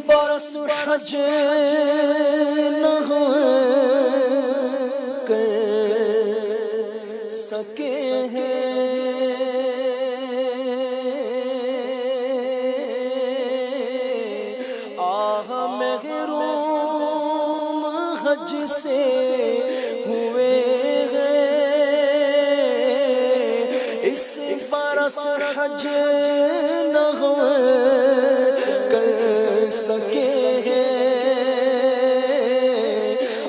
برس حج نہ کر سکے ہیں، آہ محروم حج سے ہوئے ہیں، اس برس حج نہ کر سکے ہیں،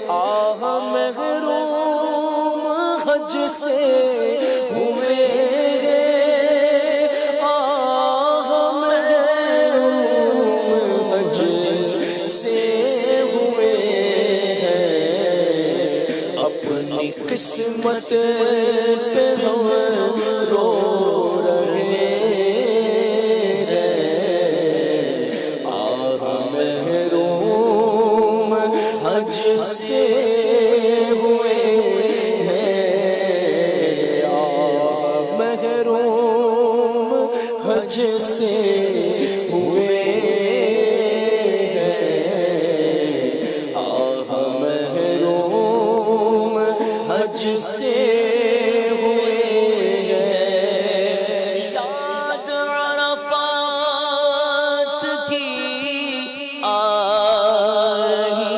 آہ محروم حج سے ہوئے ہیں، آہ محروم حج سے ہوئے ہیں، اپنی قسمت پہ ہم رو رہے ہیں، آہ محروم حج سے ہوئے ہیں، آہ محروم حج سے ہوئے ہیں، آہ محروم حج سے ہوئے ہیں، یاد عرفات کی آ رہی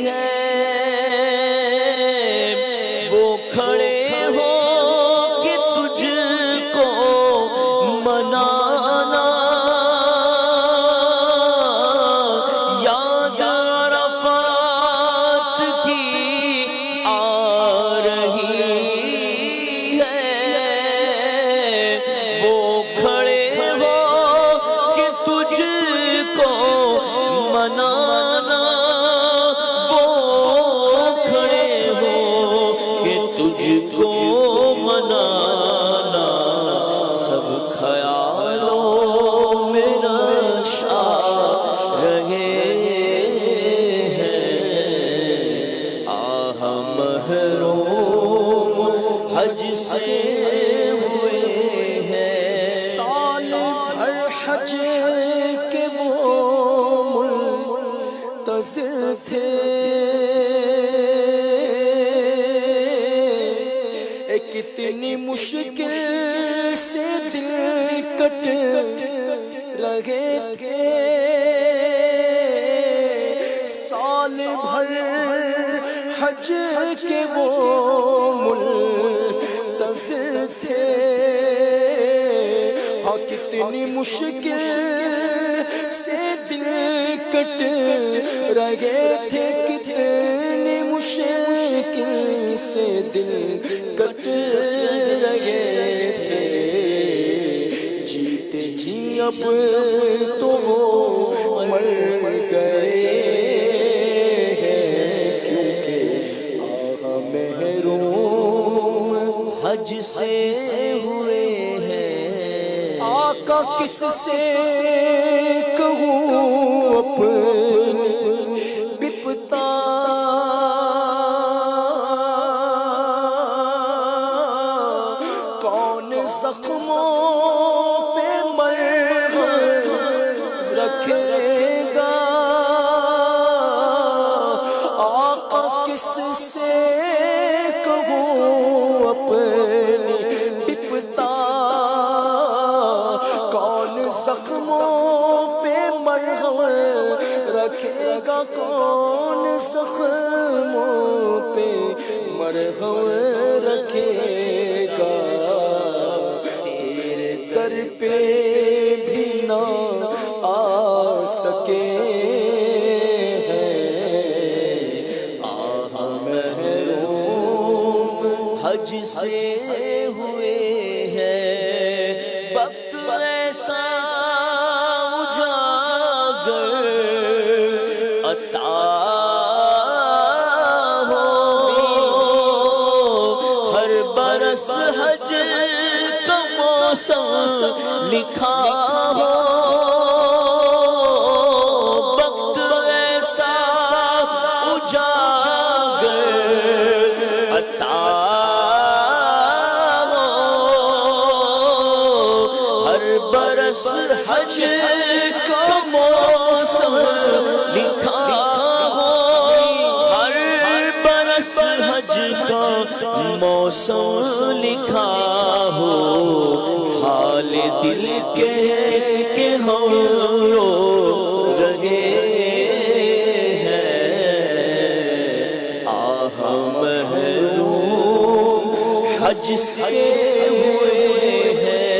ہے، وہ کھڑے ہو کہ تجھ کو منانا، یاد عرفات کی آ رہی ہے، وہ کھڑے ہو کہ تجھ کو منانا، وہ کھڑے ہو کہ تجھ کو منانا، سب خیالوں میں نشا رہے ہیں، آہ محروم حج سے ہوئے ہیں، سال بھر حج کے وہ منتظر تھے، کتنی مشکل سے دل کٹ رہے تھے، سال بھر حج کے وہ منتظر تھے، ہاں کتنی مشکل سے دل کٹ رہے تھے، کتنی مشکل سے دل کٹ رہے تھے، جیتے جی اب تو وہ مر گئے ہیں، کیونکہ آہ محروم حج سے ہوئے ہیں، آقا کس سے کہوں اپنی بپتا، کون زخموں پہ مرہم رکھے گا، آقا کس سے کہوں اپنی بپتا، کون زخموں پہ مرہم رکھے گا، کون زخموں پہ مرہم رکھے گا، تیرے در پہ بھی نہ آ سکے ہیں، آہ محروم حج سے ہوئے ہیں، وقت ایسا اجاگر عطا ہو، ہر برس حج کا موسم لکھا ہو، وقت ایسا اجاگر عطا ہو، ہر برس حج کا موسم لکھا ہو، حال دل کہ ہم رو رہے ہیں، آہ محروم حج سے ہوئے ہیں،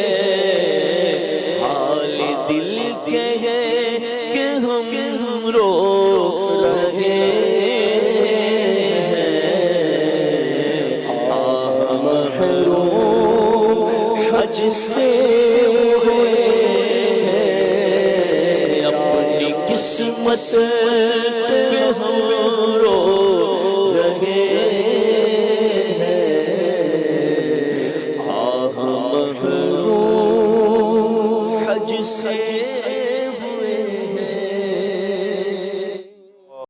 حال دل کہ ہم رو رہے حج سے ہوئے، اپنی قسمت